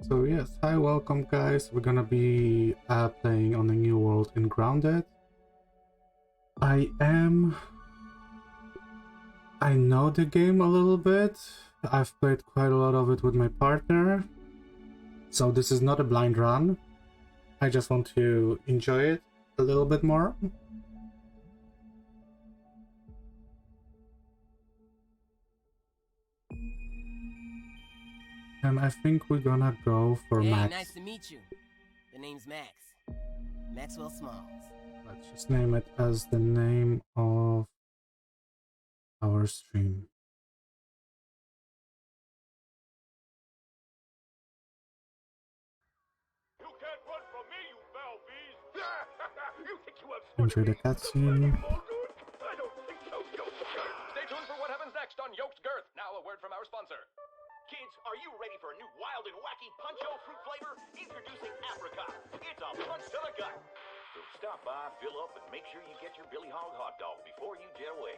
So yes, hi, welcome guys. We're gonna be playing on a new world in Grounded. I know the game a little bit. I've played quite a lot of it with my partner. So this is not a blind run. I just want to enjoy it a little bit more. And I think we're gonna go for Max. Nice to meet you. The name's Max. Maxwell Smalls. Let's just name it as the name of our stream. You can't run from me, you foul beast! You think you have Enjoy the cutscene. I don't think so, Yokes Girth. Stay tuned for what happens next on Yokes Girth. Now a word from our sponsor. Kids, are you ready for a new wild and wacky puncho fruit flavor? Introducing Apricot. It's a punch to the gut. So stop by, fill up, and make sure you get your Billy Hog hot dog before you jet away.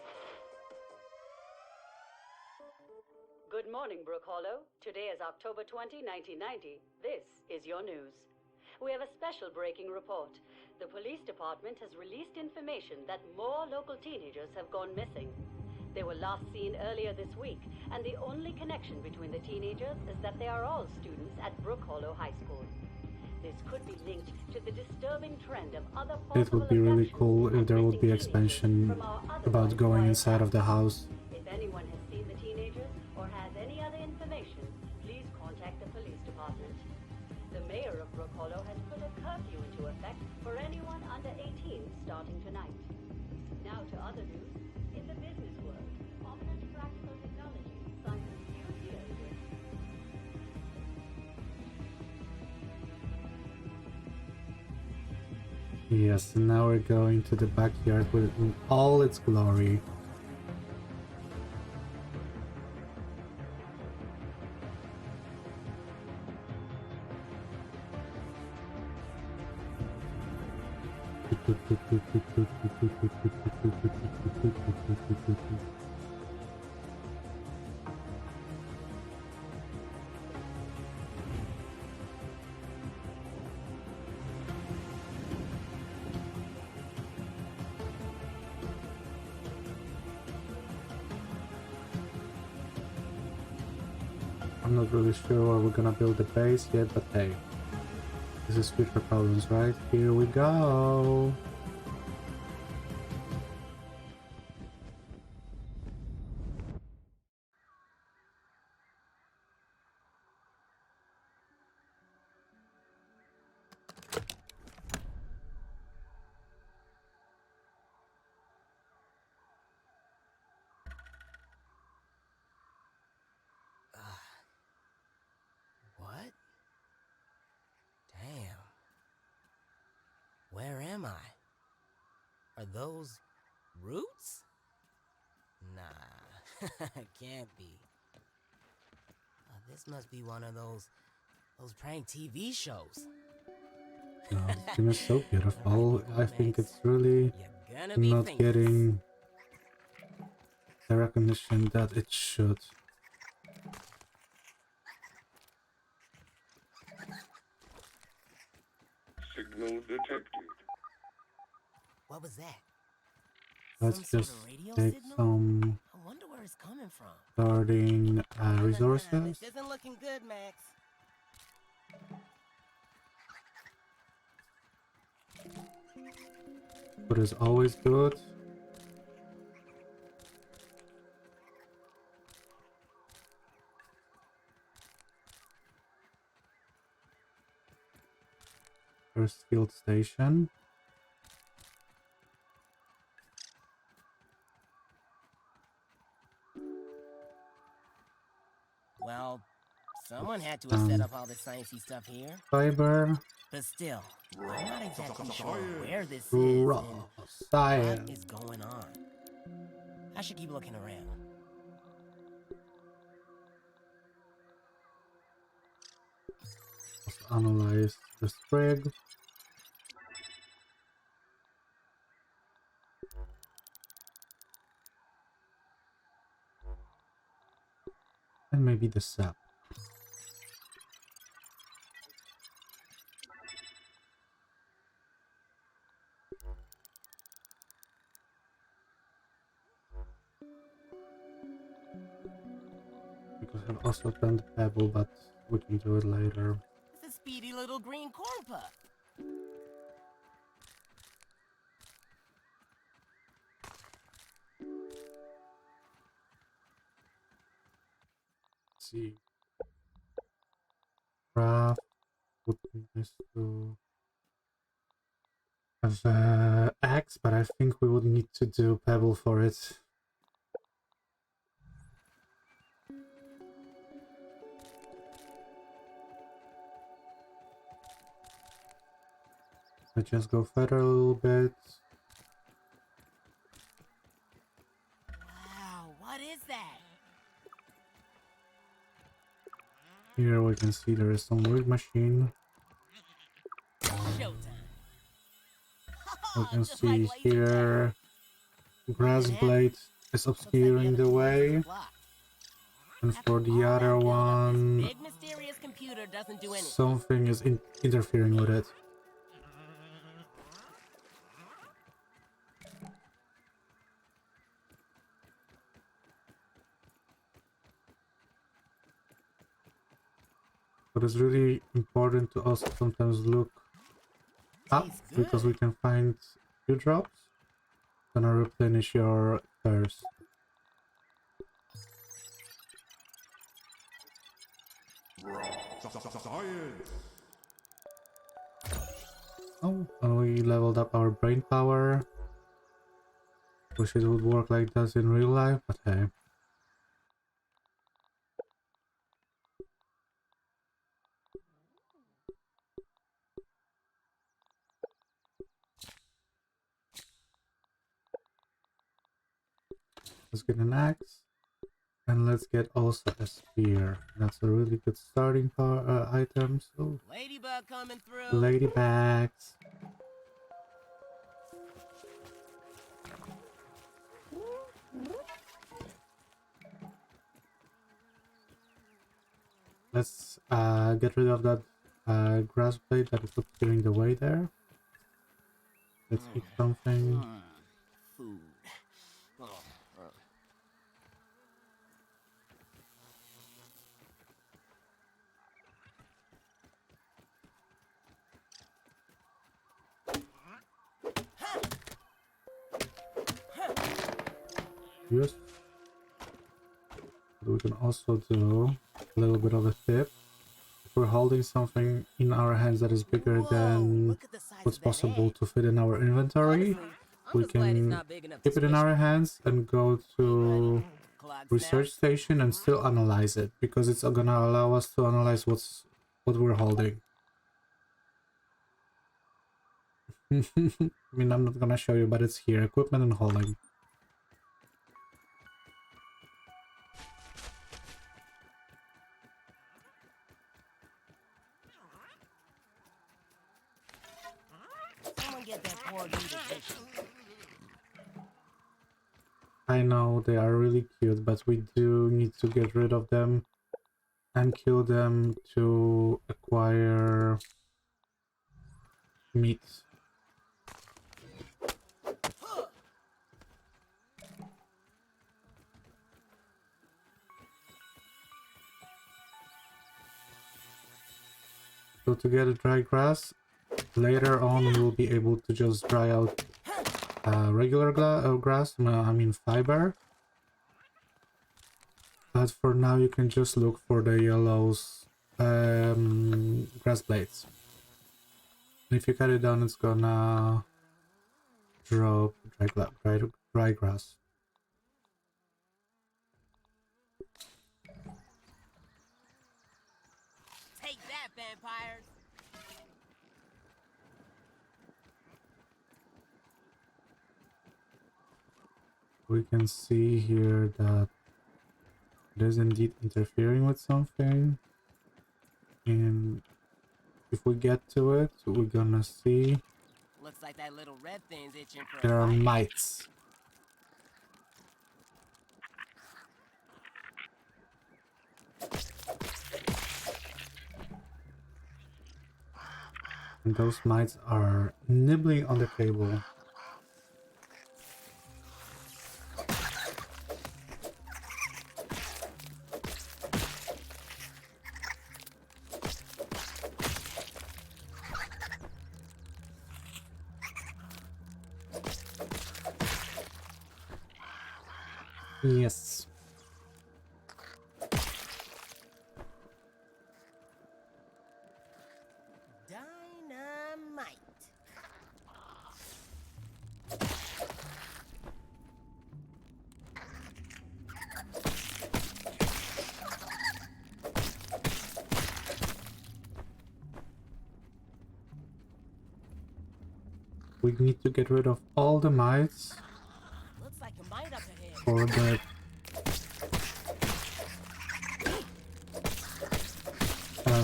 Good morning, Brook Hollow. Today is October 20, 1990. This is your news. We have a special breaking report. The police department has released information that more local teenagers have gone missing. They were last seen earlier this week, and the only connection between the teenagers is that they are all students at Brook Hollow High School. This could be linked to the disturbing trend of other possible It would be really cool if there would be expansion about going inside of the house. If anyone has seen the teenagers or has any other information, please contact the police department. The mayor of Brook Hollow has put a curfew into effect for anyone under 18 starting tonight. Now to other news. In the business world, Ominous Practical Technologies signed a new deal with... Yes, and now we're going to the backyard with in all its glory. I'm not really sure where we're gonna build the base yet, but hey, this is future problems, right? Here we go! What? Damn. Where am I? Are those roots? Nah, can't be. This must be one of those prank TV shows. No, this game is so beautiful. I think it's really not getting the recognition that it should. Signal detected. What was that? Let's Some just sort of radio take signal? some I wonder where it's coming from. starting resources. This isn't looking good, Max. But it's always good. First field station. Well, someone had to have set up all this sciencey stuff here. Fiber. But still, I'm not exactly sure where this is Raw and science. what is going on. I should keep looking around. Let's analyze the sprig. And maybe the sap. could have also turned Pebble, but we can do it later. It's a speedy little green corn puff. Let's see. Craft would be nice to have axe, but I think we would need to do Pebble for it. Let's just go further a little bit. Wow, what is that? Here we can see there is some weird machine. Showtime. We can Just like see laser here grass blade is Looks like obscuring the the other way, is blocked. and After for the all that other buildup, this one big mysterious computer doesn't do anything. something is interfering with it. But it's really important to also sometimes look up Tastes because good. we can find few drops. Gonna replenish your thirst. Oh, and we leveled up our brain power. Wish it would work like that in real life, but hey. Let's get an axe. And let's get also a spear. That's a really good starting item. So, Ladybug coming through. ladybags. Let's get rid of that grass blade that is obscuring the way there. Let's eat something. Food. Yes. But we can also do a little bit of a tip. If we're holding something in our hands that is bigger than Look at the size what's of that possible egg. to fit in our inventory, Honestly, I'm we just glad it's can not big enough to keep it in squish our me. hands and go to Clog research snap. station and still analyze it, because it's gonna allow us to analyze what we're holding. I mean, I'm not gonna show you, but it's here. Equipment and holding. Someone get that poor dude a tissue. I know they are really cute, but we do need to get rid of them and kill them to acquire meat. So to get a dry grass, later on we will be able to just dry out regular grass, I mean fiber. But for now you can just look for the yellows grass blades. And if you cut it down, it's gonna drop dry grass. Take that, vampires. We can see here that it is indeed interfering with something. And if we get to it, we're gonna see Looks like that little red thing's itching for there a are fight. mites. And those mites are nibbling on the table. Yes. Dynamite. We need to get rid of all the mites Looks like a mite up ahead.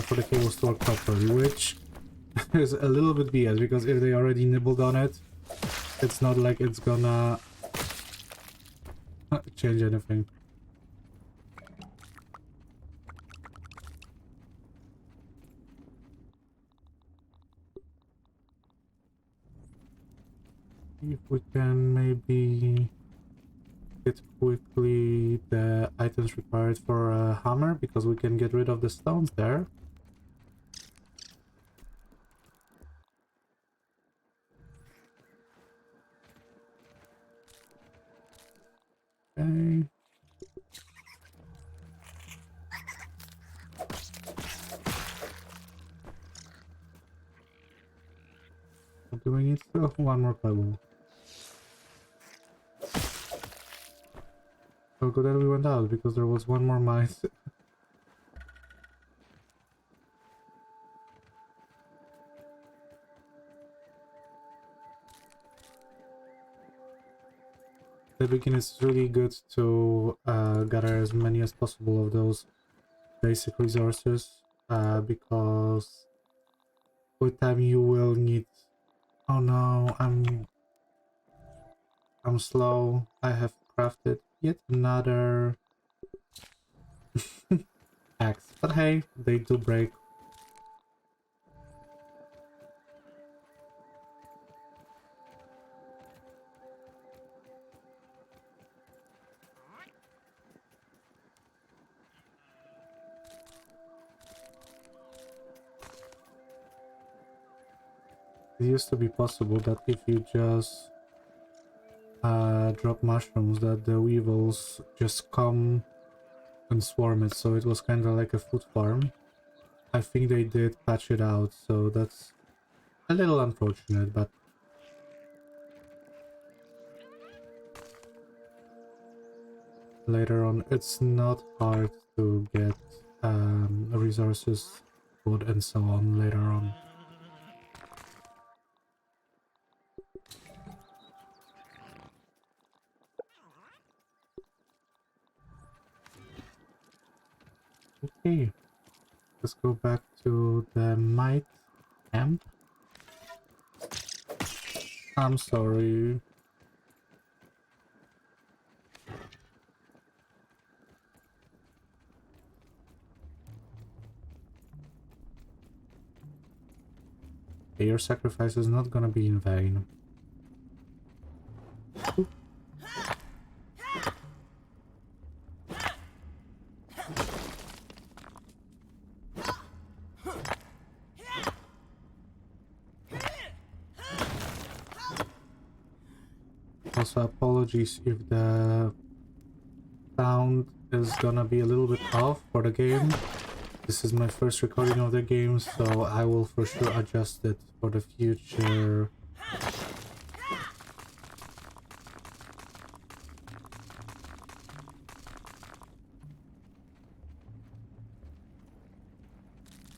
for the cables to work properly, which is a little bit BS, because if they already nibbled on it, it's not like it's gonna change anything. If we can maybe get quickly the items required for a hammer, because we can get rid of the stones there. Okay. What do we need? Oh, one more pebble. So good that we went out, because there was one more mite. The beginning is really good to gather as many as possible of those basic resources, because with time you will need... Oh no, I'm slow. I have crafted yet another axe, but hey, they do break. It used to be possible that if you just drop mushrooms, that the weevils just come and swarm it, so it was kind of like a food farm. I think they did patch it out, so that's a little unfortunate, but later on it's not hard to get resources, food and so on later on. Okay, let's go back to the mite camp. I'm sorry. Your sacrifice is not gonna be in vain. Also, apologies if the sound is gonna be a little bit off for the game. This is my first recording of the game, so I will for sure adjust it for the future. I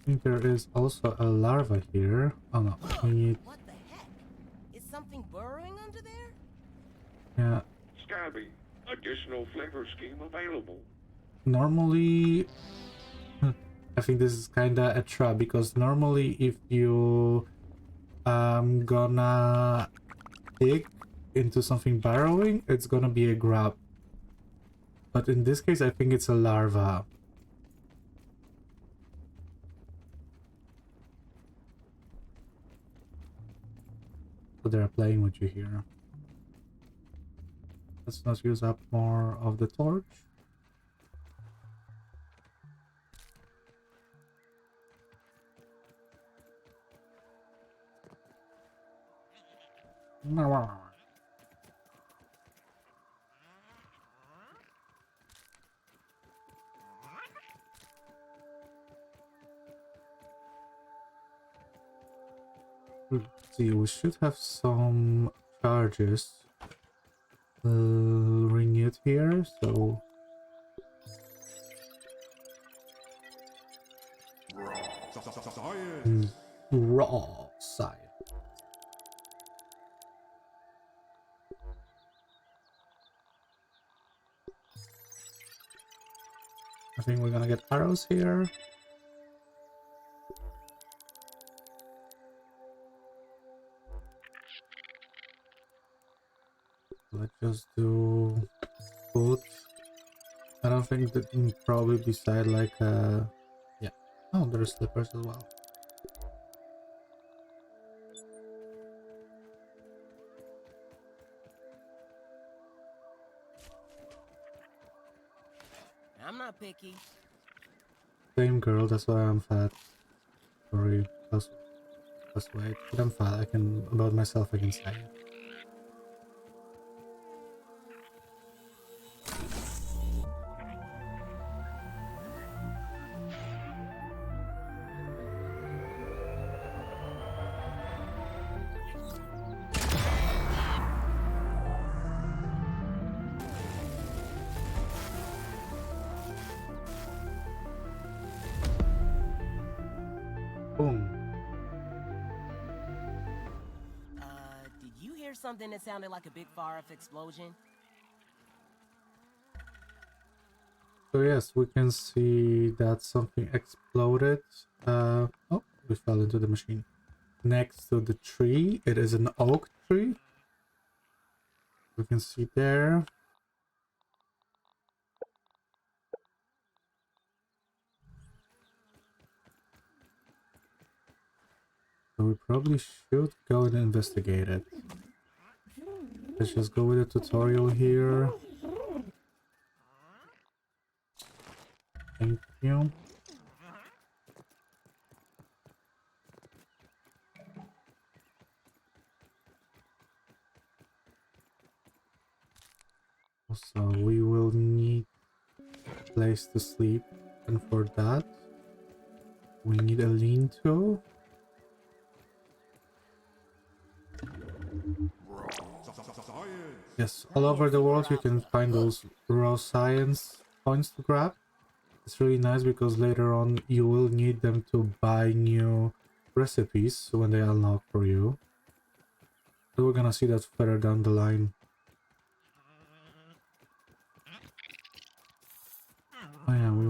think there is also a larva here. Oh no, we need... What the heck? Is something burrowing under there? Yeah. Scabby, additional flavor scheme available. Normally... I think this is kinda a trap, because normally if you gonna dig into something burrowing, it's gonna be a grub. But in this case, I think it's a larva. So they're playing with you here. Let's not use up more of the torch. Let's see, we should have some charges renewed here, so raw side. I think we're gonna get arrows here. Let's just do food. I don't think that probably beside like yeah. Oh, there's slippers as well. I'm not picky. Same girl, that's why I'm fat. Sorry, plus weight. But I'm fat, I can about myself I can say it. Boom. Did you hear something that sounded like a big fire-off explosion? So yes, we can see that something exploded. Oh, we fell into the machine. Next to the tree, it is an oak tree. We can see there. So we probably should go and investigate it. Let's just go with the tutorial here. Thank you. Also, we will need a place to sleep, and for that, we need a lean-to. Yes, all over the world you can find those raw science points to grab. It's really nice because later on you will need them to buy new recipes when they unlock for you. So we're gonna see that further down the line. Oh yeah, we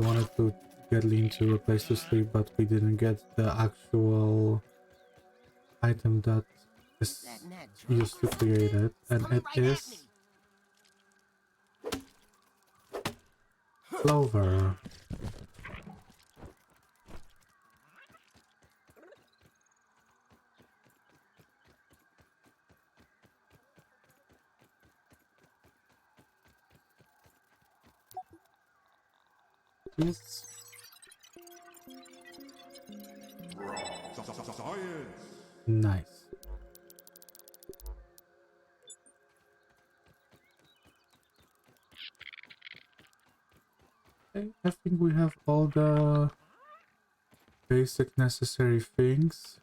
wanted to get Lean to a place to sleep, but we didn't get the actual item that is used to create it, and it is clover. Yes. Nice. Okay, I think we have all the basic necessary things.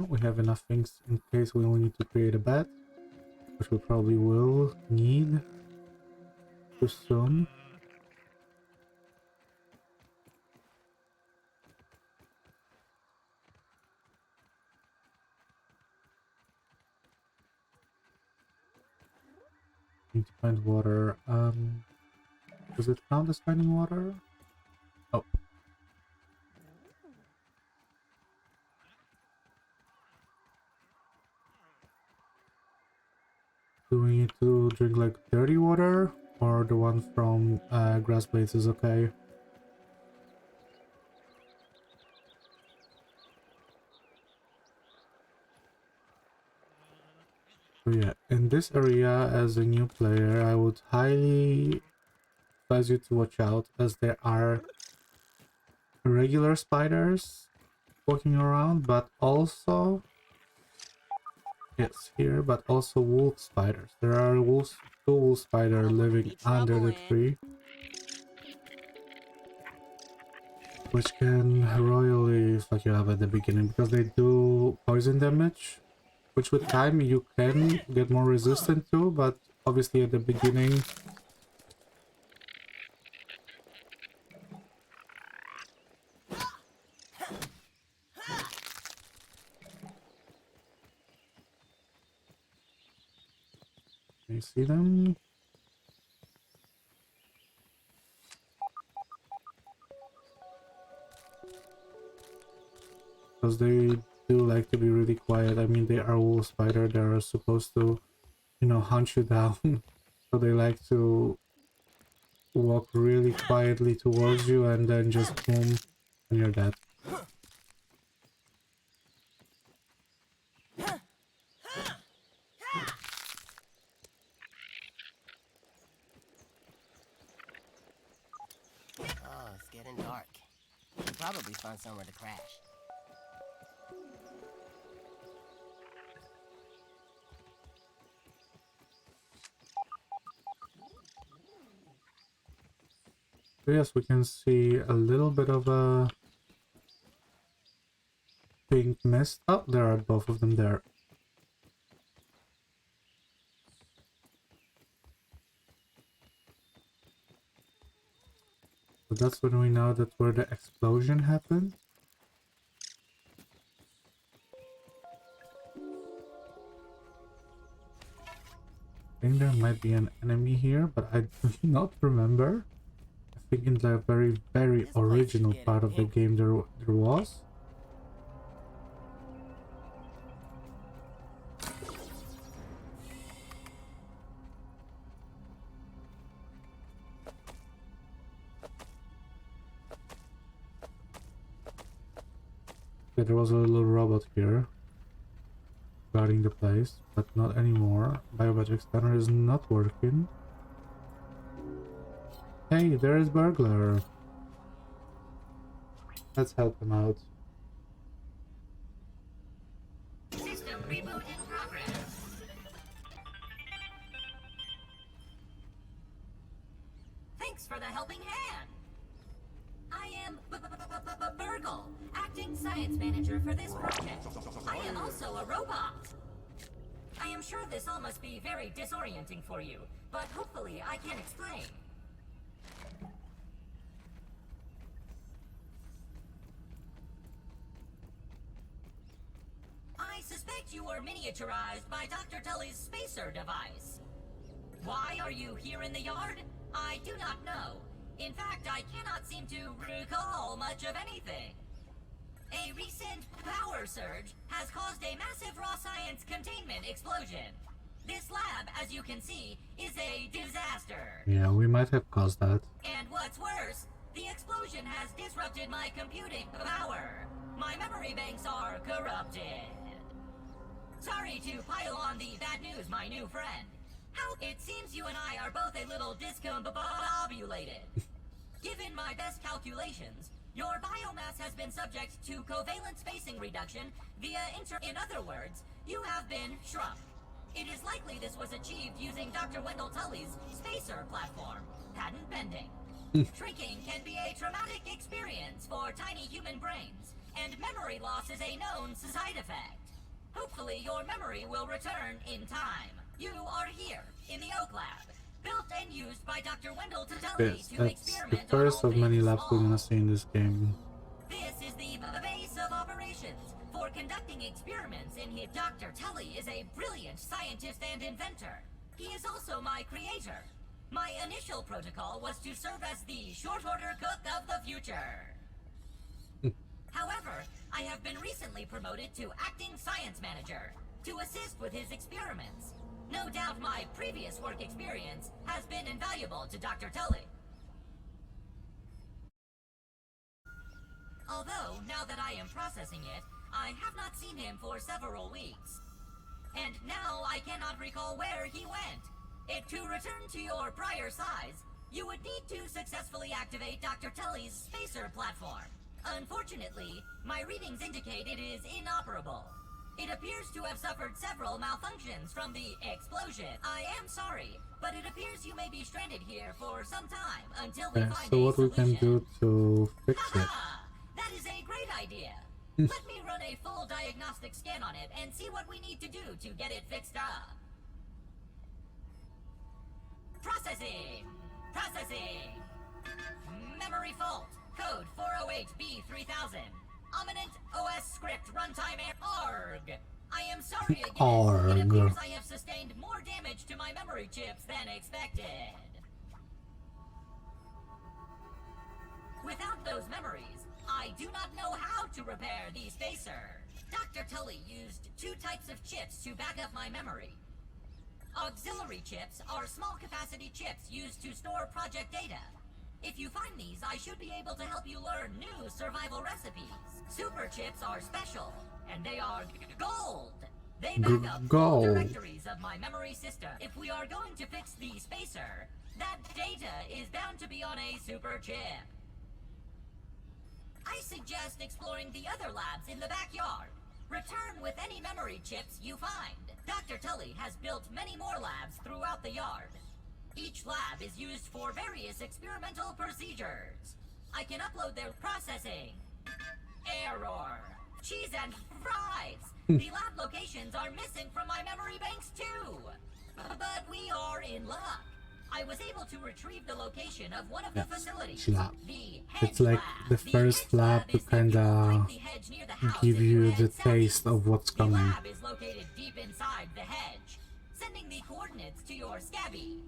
We have enough things in case we only need to create a bed, which we probably will need too soon. Need to find water. Does it count as finding water? Oh. Do we need to drink like dirty water, or the one from grass blades is okay? So yeah, in this area as a new player, I would highly advise you to watch out, as there are regular spiders walking around, but also Yes, here, but also wolf spiders. There are two wolf spiders living under the tree, which can royally fuck you up at the beginning because they do poison damage, which with time you can get more resistant to, but obviously at the beginning you see them. Because they do like to be really quiet. I mean, they are wolf spider. They are supposed to, you know, hunt you down. So they like to walk really quietly towards you and then just boom, and you're dead. Oh, it's getting dark. We'll probably find somewhere to crash. So yes, we can see a little bit of a pink mist. Oh, there are both of them there. So that's when we know that where the explosion happened. I think there might be an enemy here, but I do not remember. I think in the very original part of the game there was. Yeah, there was a little robot here guarding the place, but not anymore. Biometric scanner is not working. Hey, there is Burglar. Let's help him out. System reboot in progress. Thanks for the helping hand. I am Burgle, acting science manager for this project. I am also a robot. I am sure this all must be very disorienting for you, but hopefully I can explain. I suspect you were miniaturized by Dr. Tully's spacer device. Why are you here in the yard? I do not know. In fact, I cannot seem to recall much of anything. A recent power surge has caused a massive raw science containment explosion. This lab, as you can see, is a disaster. Yeah, we might have caused that. And what's worse, the explosion has disrupted my computing power. My memory banks are corrupted. Sorry to pile on the bad news, my new friend. How it seems you and I are both a little discombobulated. Given my best calculations, your biomass has been subject to covalent spacing reduction via In other words, you have been shrunk. It is likely this was achieved using Dr. Wendell Tully's spacer platform, patent pending. Shrinking can be a traumatic experience for tiny human brains, and memory loss is a known side effect. Hopefully your memory will return in time. You are here, in the Oak Lab, built and used by Dr. Wendell Tully Yes, to that's experiment the first on of many things labs we're small. gonna see in this game. This is the base of operations for conducting experiments in here. Dr. Tully is a brilliant scientist and inventor. He is also my creator. My initial protocol was to serve as the short order cook of the future. However, I have been recently promoted to acting science manager to assist with his experiments. No doubt my previous work experience has been invaluable to Dr. Tully. Although, now that I am processing it, I have not seen him for several weeks. And now I cannot recall where he went. To return to your prior size, you would need to successfully activate Dr. Tully's spacer platform. Unfortunately, my readings indicate it is inoperable. It appears to have suffered several malfunctions from the explosion. I am sorry, but it appears you may be stranded here for some time until we Okay, find so a what we can solution. do to fix it? Haha! That is a great idea. Let me run a full diagnostic scan on it and see what we need to do to get it fixed up. Processing! Processing! Memory fault. Code 408B3000. Ominent OS script runtime ARG. I am sorry again. ARG. It appears I have sustained more damage to my memory chips than expected. Without those memories, I do not know how to repair the spacer. Dr. Tully used 2 types of chips to back up my memory. Auxiliary chips are small capacity chips used to store project data. If you find these, I should be able to help you learn new survival recipes. Super chips are special, and they are gold. They back up full Gold. directories of my memory system. If we are going to fix the spacer, that data is bound to be on a super chip. I suggest exploring the other labs in the backyard. Return with any memory chips you find. Dr. Tully has built many more labs throughout the yard. Each lab is used for various experimental procedures. I can upload their processing. Error. Cheese and fries. The lab locations are missing from my memory banks too. But we are in luck. I was able to retrieve the location of one of the facilities. lab. The hedge It's like lab. the The first hedge lab to is the kinda right the hedge near the house give if you you the head southeast. taste of what's The coming. lab is located deep inside the hedge, sending the coordinates to your Scabby.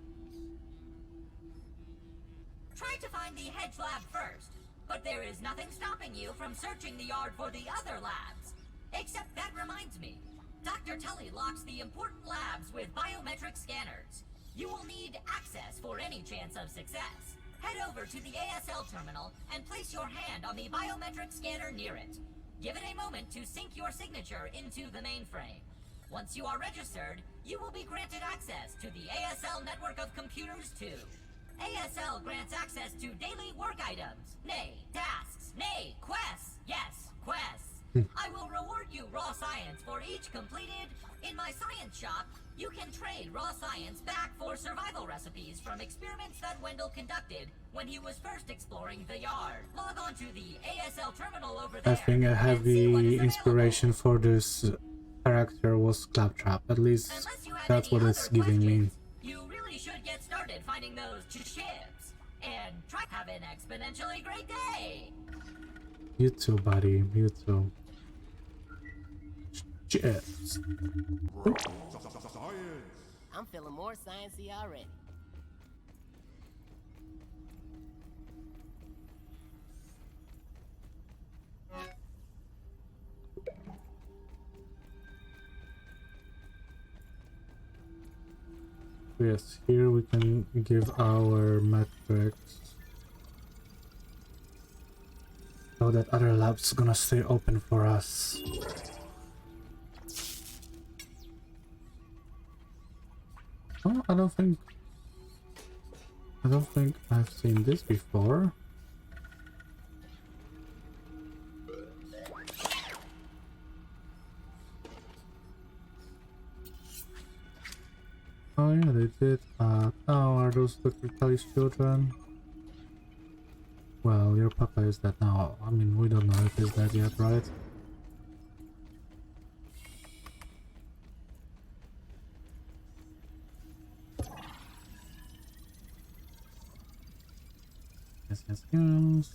Try to find the hedge lab first, but there is nothing stopping you from searching the yard for the other labs. Except that reminds me, Dr. Tully locks the important labs with biometric scanners. You will need access for any chance of success. Head over to the ASL terminal and place your hand on the biometric scanner near it. Give it a moment to sync your signature into the mainframe. Once you are registered, you will be granted access to the ASL network of computers too. ASL grants access to daily work items, nay, tasks, nay, quests, yes, quests. I will reward you raw science for each completed. In my science shop, you can trade raw science back for survival recipes from experiments that Wendell conducted when he was first exploring the yard. Log on to the ASL terminal over there. I think a and see what heavy is inspiration for this character was Claptrap. At least Unless you have that's any what it's other giving me. questions, you really should get started finding those chips. And try have an exponentially great day. You too, buddy. You too. Cheers. I'm feeling more sciencey already. Yes, here we can give our metrics. So that other lab's gonna stay open for us. Oh, I don't think I've seen this before. Oh yeah, they did. Oh, are those Dr. Tully's children? Well, your papa is dead now. I mean, we don't know if he's dead yet, right? Yes.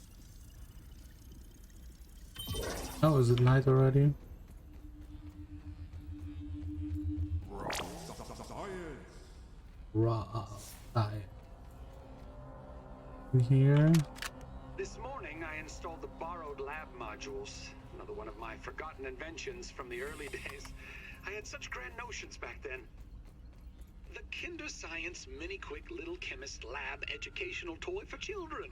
Oh, is it night already? Raw science. In here. This morning, I installed the borrowed lab modules. Another one of my forgotten inventions from the early days. I had such grand notions back then. The Kinder Science Mini Quick Little Chemist Lab educational toy for children.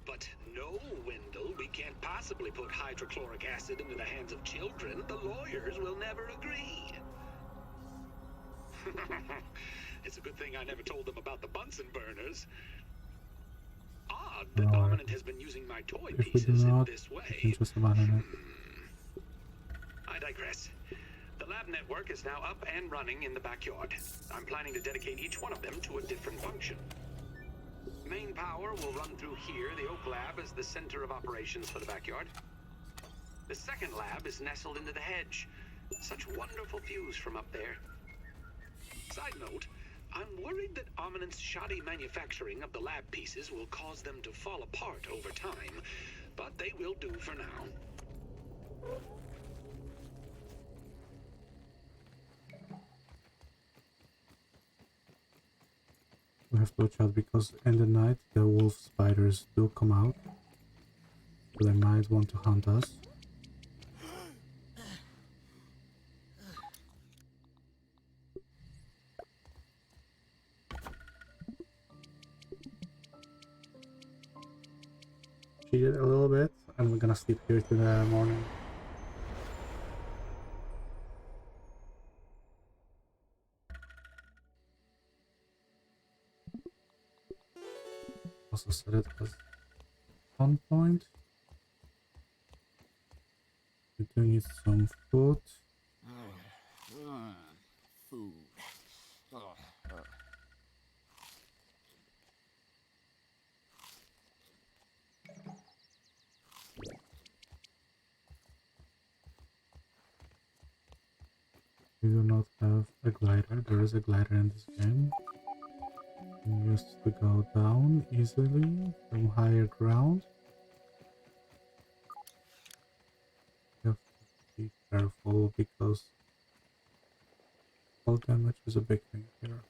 But no, Wendell, we can't possibly put hydrochloric acid into the hands of children. The lawyers will never agree. It's a good thing I never told them about the Bunsen burners. Odd that Alright. Ominent has been using my toy If we do pieces in not, this we can way. just abandon it. I'd lab network is now up and running in the backyard. I'm planning to dedicate each one of them to a different function. Main power will run through here. The Oak Lab is the center of operations for the backyard. The second lab is nestled into the hedge. Such wonderful views from up there. Side note, I'm worried that Ominent's shoddy manufacturing of the lab pieces will cause them to fall apart over time, but they will do for now. We have to watch out because in the night the wolf spiders do come out. So they might want to hunt us. Cheated a little bit and we're gonna sleep here till the morning. Also set it as on point. We do need some food. Food. We do not have a glider. There is a glider in this game. We used to go down easily from higher ground. You have to be careful because fall damage is a big thing here.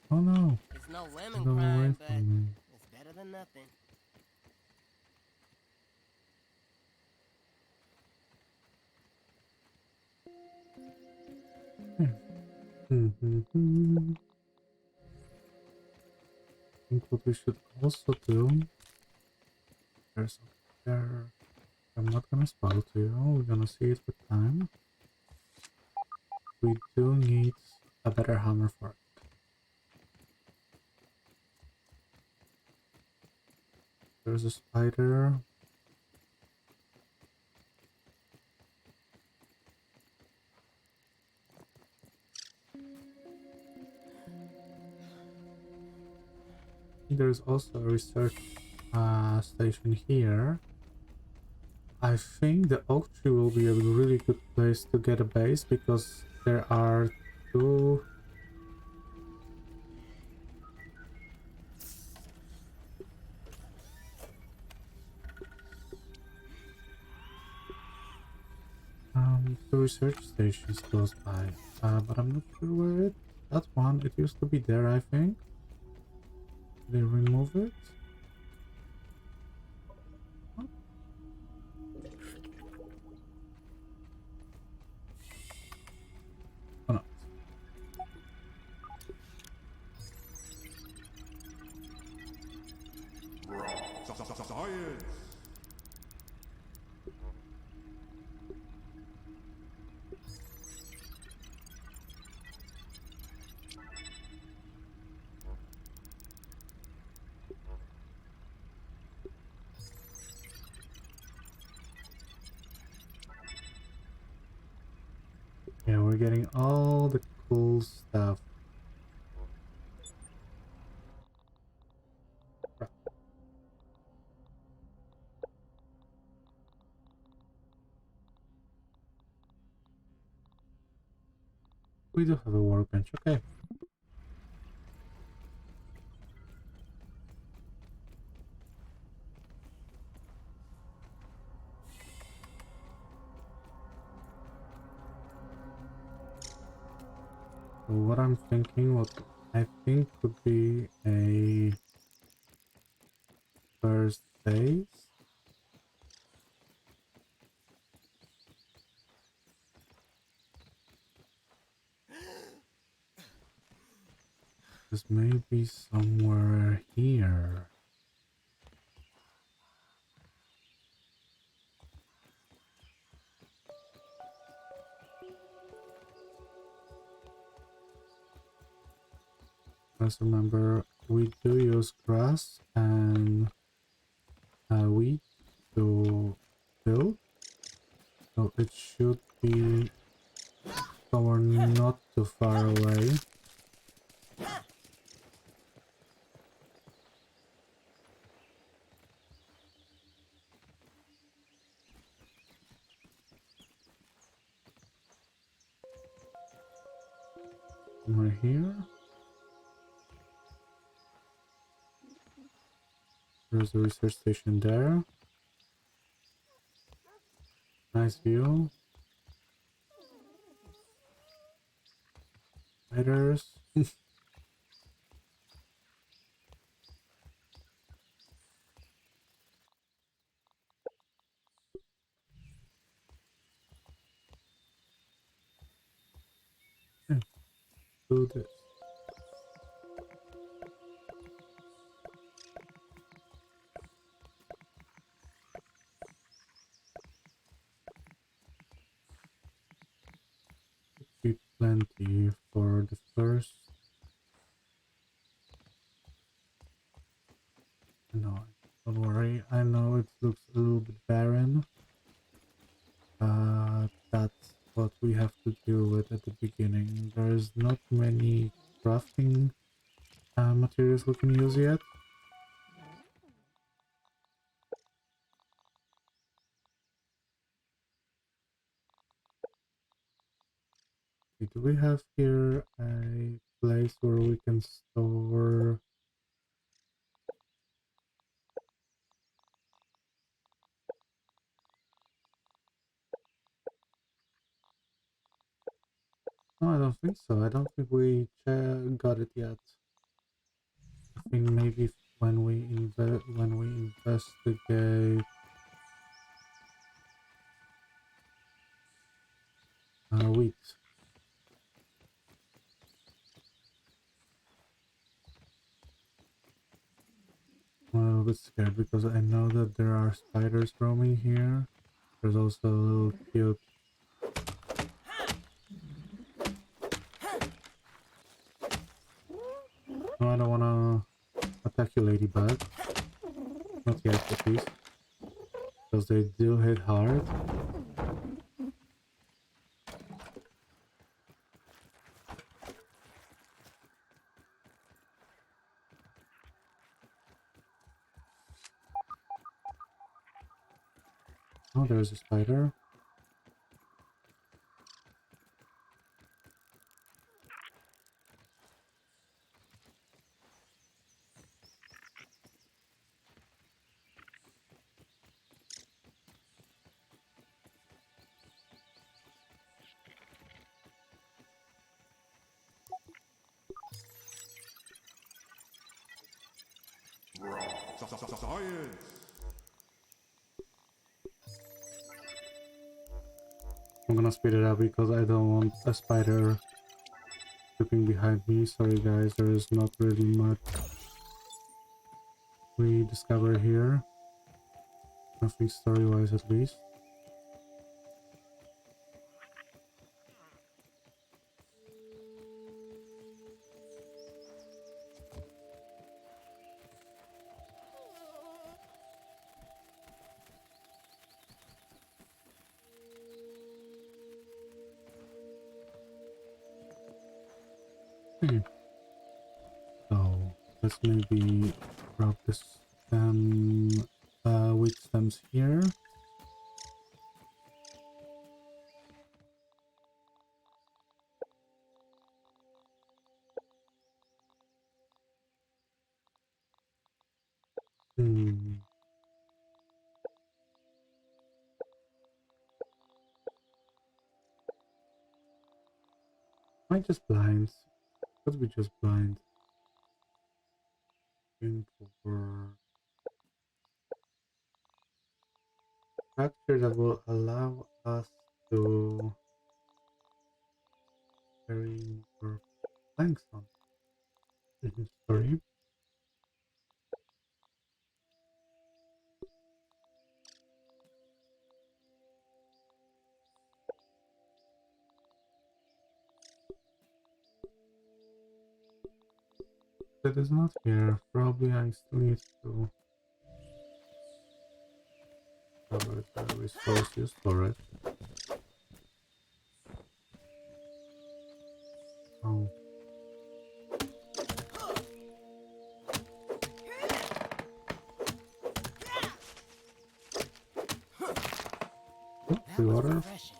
Oh no! It's no lemon Go away crime, but from me. it's better than nothing. I think what we should also do. There's something there. I'm not gonna spoil to you. We're gonna see it with time. We do need a better hammer for it. There's a spider. There's also a research station here. I think the oak tree will be a really good place to get a base because there are two two research stations close by, but I'm not sure where that one, it used to be there, I think. They remove it? Oh no. Science. Yeah, we're getting all the cool stuff. We do have a workbench, okay. So what I'm thinking, what I think could be a first phase. This may be somewhere here. Let's remember we do use grass and wheat to build. So it should be somewhere not too far away. Somewhere here. There's the research station there. Nice view. Spiders. Do this. Be plenty for the first. No, don't worry. I know it looks a little bit barren. That's what we have to deal with at the beginning. There's not many crafting materials we can use yet. Okay, do we have here a place where we can store? No, I don't think so. I don't think we got it yet. I think maybe when we investigate wheat. I'm a little bit scared because I know that there are spiders roaming here. There's also a little cute no, I don't wanna attack you, ladybug. Not yet, at least. Because they do hit hard. Oh, there's a spider. Science! I'm gonna speed it up because I don't want a spider creeping behind me. Sorry guys, there is not really much we discover here. Nothing story-wise at least. So let's maybe grab this wheat stems here. Am I just blind? Could be just blind. Looking for structure that will allow us to carry more planks on. Sorry. That is not here. Probably I still need to discovered the resource used for it. Oh. That was Water. refreshing.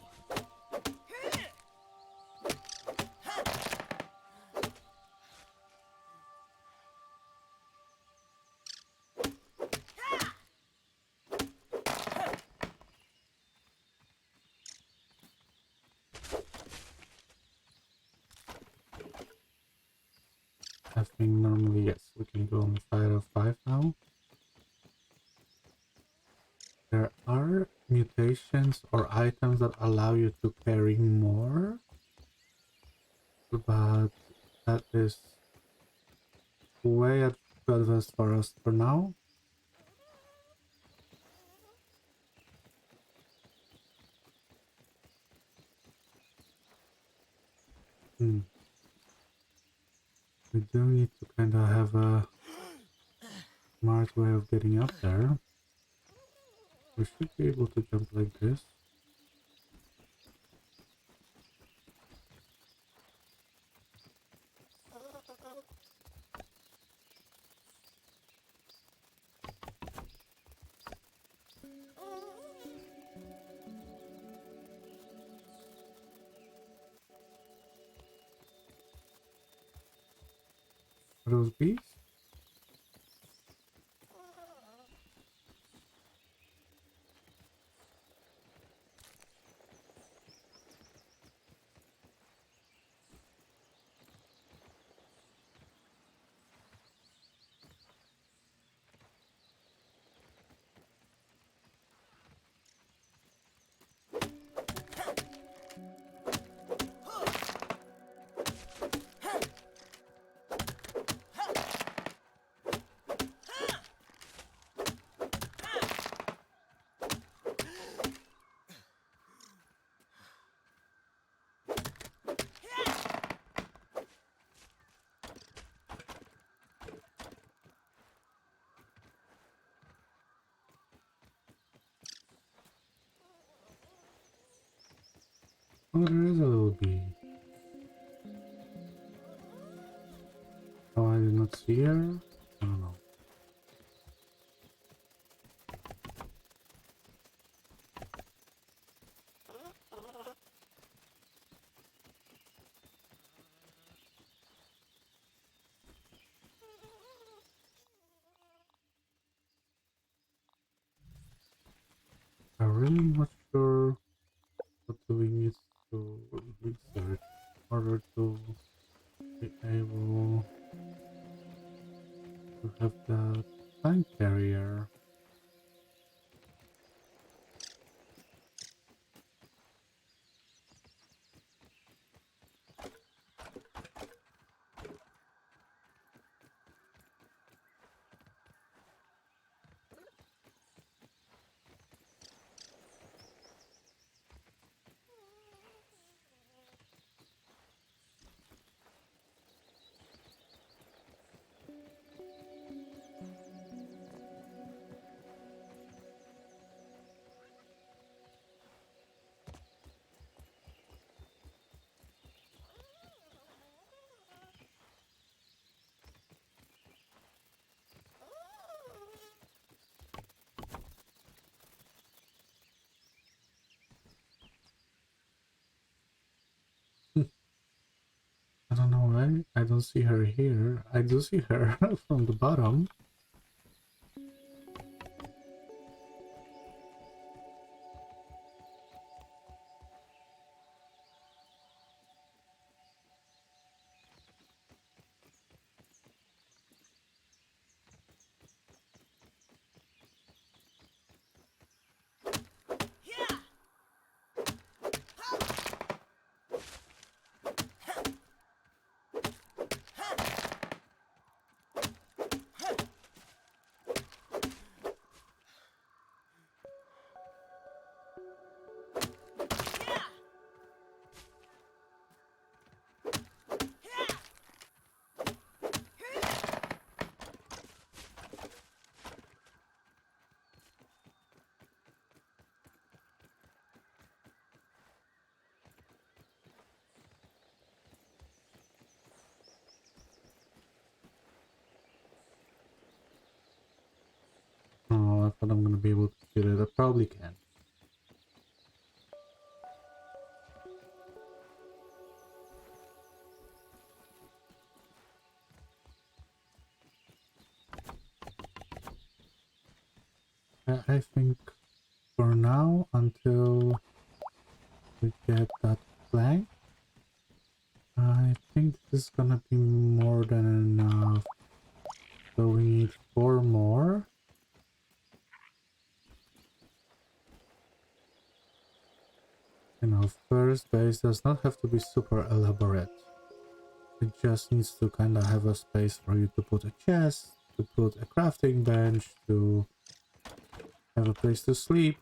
I think normally, yes, we can do only 5 out of 5 now. There are mutations or items that allow you to carry more, but that is way too advanced for us for now. We do need to kind of have a smart way of getting up there. We should be able to jump like this. Are those bees? Oh, there is a little bee. Oh, I did not see her? I don't know. I'm really not sure what do we need to research in order to be able to have the time carrier. I don't know why I don't see her here. I do see her from the bottom. be able to kill it. I probably can. I think for now, until we get that plank, I think this is gonna be more than enough. So we need 4 more. You know, first base does not have to be super elaborate. It just needs to kind of have a space for you to put a chest, to put a crafting bench, to have a place to sleep.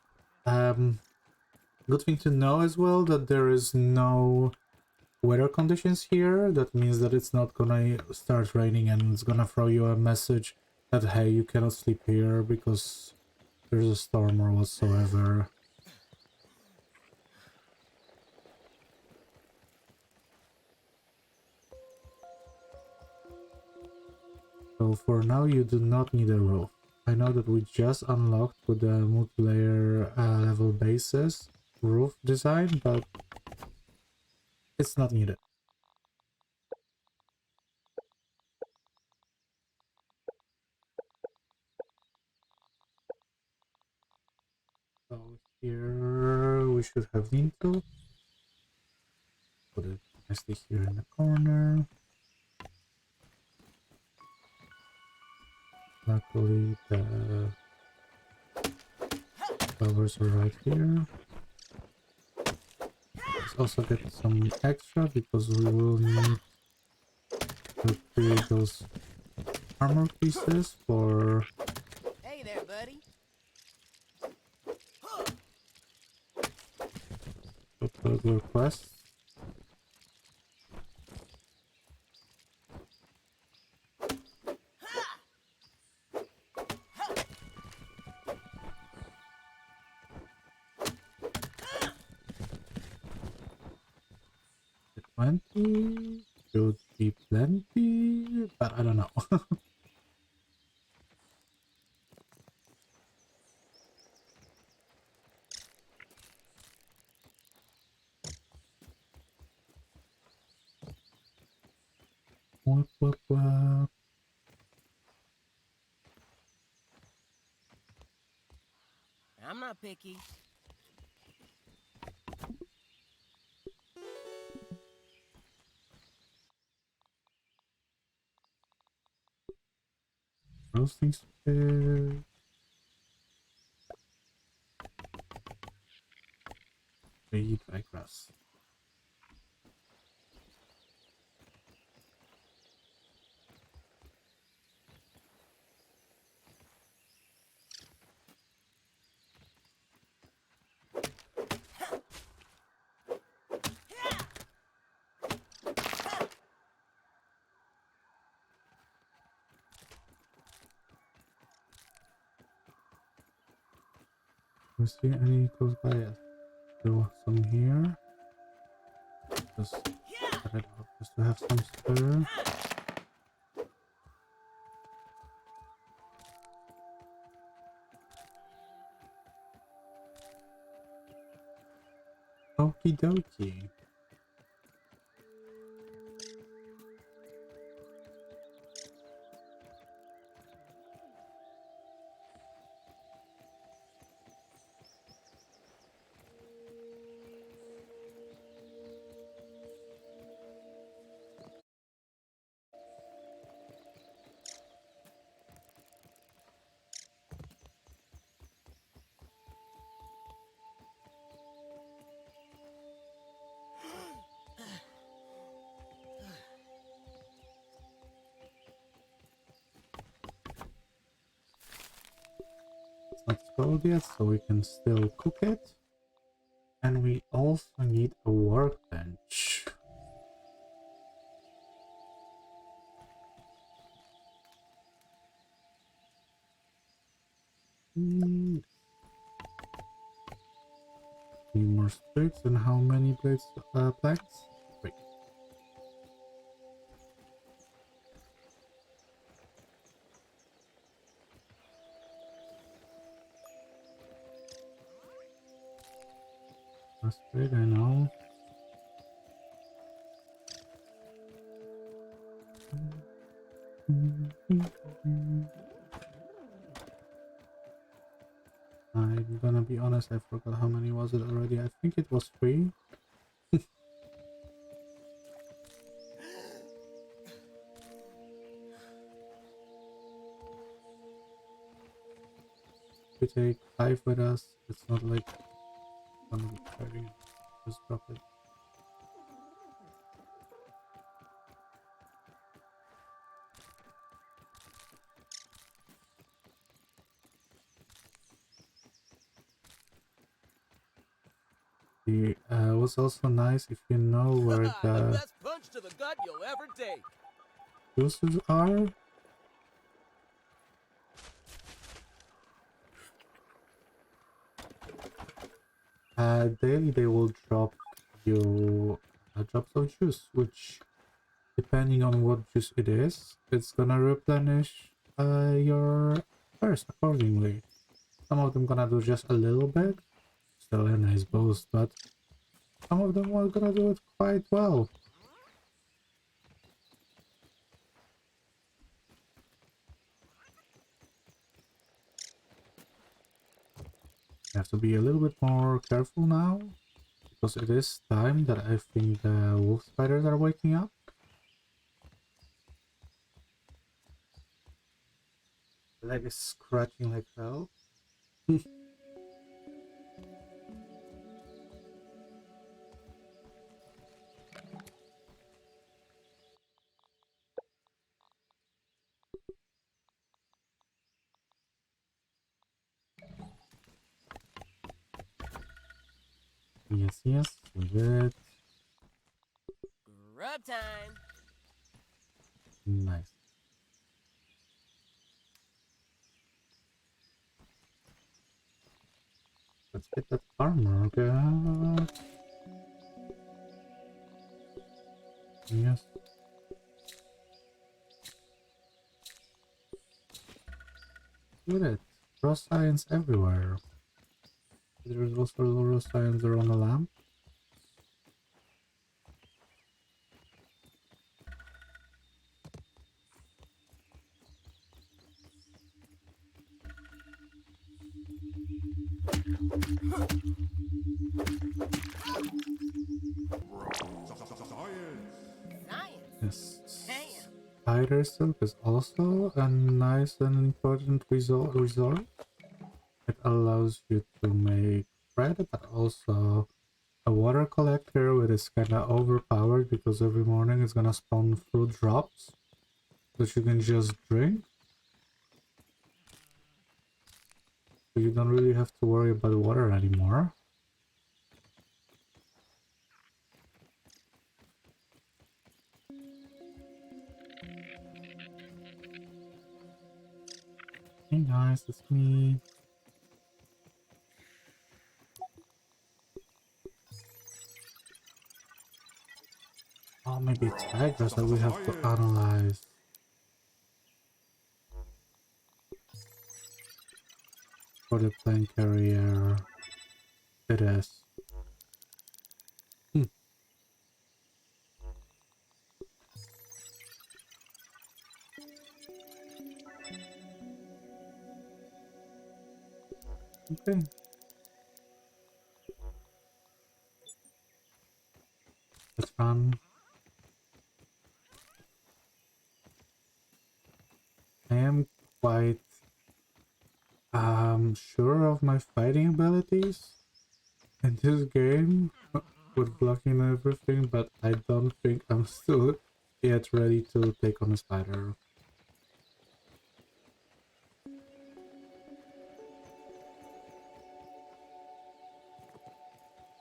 Good thing to know as well that there is no weather conditions here. That means that it's not gonna start raining and it's gonna throw you a message that hey, you cannot sleep here because there's a storm or whatsoever. So for now you do not need a roof. I know that we just unlocked with the multiplayer level bases roof design, but it's not needed. So here we should have Lintel. Put it nicely here in the corner. Luckily the flowers are right here. Let's also get some extra because we will need to create those armor pieces for Hey there, buddy. the quest. The 20 should be plenty, but I don't know. What? I'm not picky. Roasting spit. They dry grass. Do you see any close by? Yes. Do some here. Just cut it out just to have some stir. Okie dokie. It's not spoiled yet, so we can still cook it. And we also need a workbench. Need more sticks and how many blades planks? 3. That's great, I know. I'm gonna be honest, I forgot how many was it already. I think it was 3. We take 5 with us. It's not like I'm gonna be carrying it. Just drop it. The was also nice if you know where the the best punch to the gut you'll ever take. juices are. Daily they will drop you drops of juice, which depending on what juice it is, it's gonna replenish your thirst accordingly. Some of them gonna do just a little bit, still a nice boost, but some of them are gonna do it quite well. You have to be a little bit more careful now, because it is time that I think the wolf spiders are waking up. Leg is scratching like hell. Yes, yes, we did it. Grub time. Nice. Let's get that armor, okay? Yes. Look at it. Raw science everywhere. There's also raw science around the lamp. Science. Yes. Damn. Spider silk is also a nice and important resort. It allows you to make bread, but also a water collector, which is kinda overpowered because every morning it's gonna spawn fruit drops that you can just drink. So you don't really have to worry about water anymore. Hey guys, it's me. Oh, maybe it's tigers that we have to analyze. For the plane carrier. It is. Okay. Let's run. I am quite sure of my fighting abilities in this game with blocking and everything, but I don't think I'm still yet ready to take on a spider.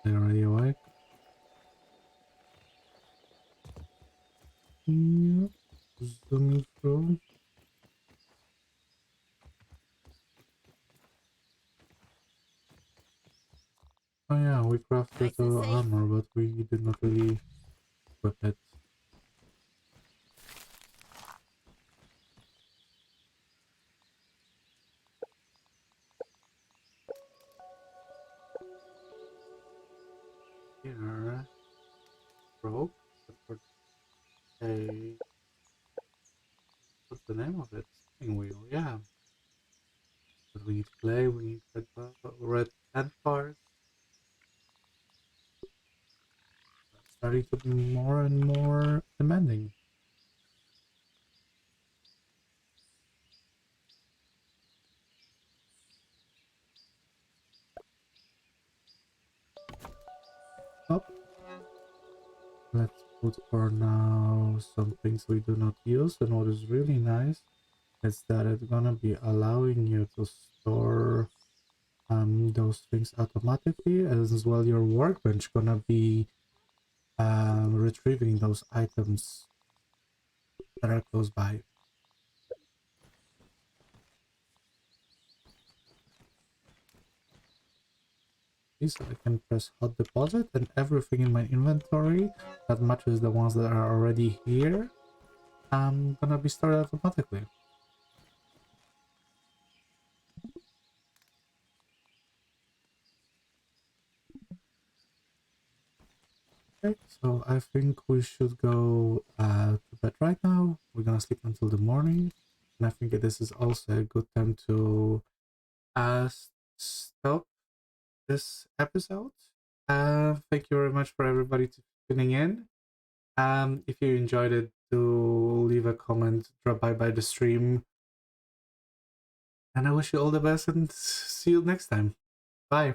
They already awake? Yep. Zooming through. Oh yeah, we crafted Nice and safe. armor, but we did not really equip it. here. Rope. A what's the name of it? Spinning wheel, yeah. But we need clay, we need red plant parts. It's starting to be more and more demanding. Oh. Let's put for now some things we do not use, and what is really nice is that it's gonna be allowing you to store those things automatically, as well your workbench gonna be retrieving those items that are close by. So I can press hot deposit, and everything in my inventory that matches the ones that are already here gonna be stored automatically. Okay, so I think we should go to bed right now. We're gonna sleep until the morning, and I think this is also a good time to stop this episode. Thank you very much for everybody tuning in. If you enjoyed it, do leave a comment, drop by the stream, and I wish you all the best and see you next time. Bye.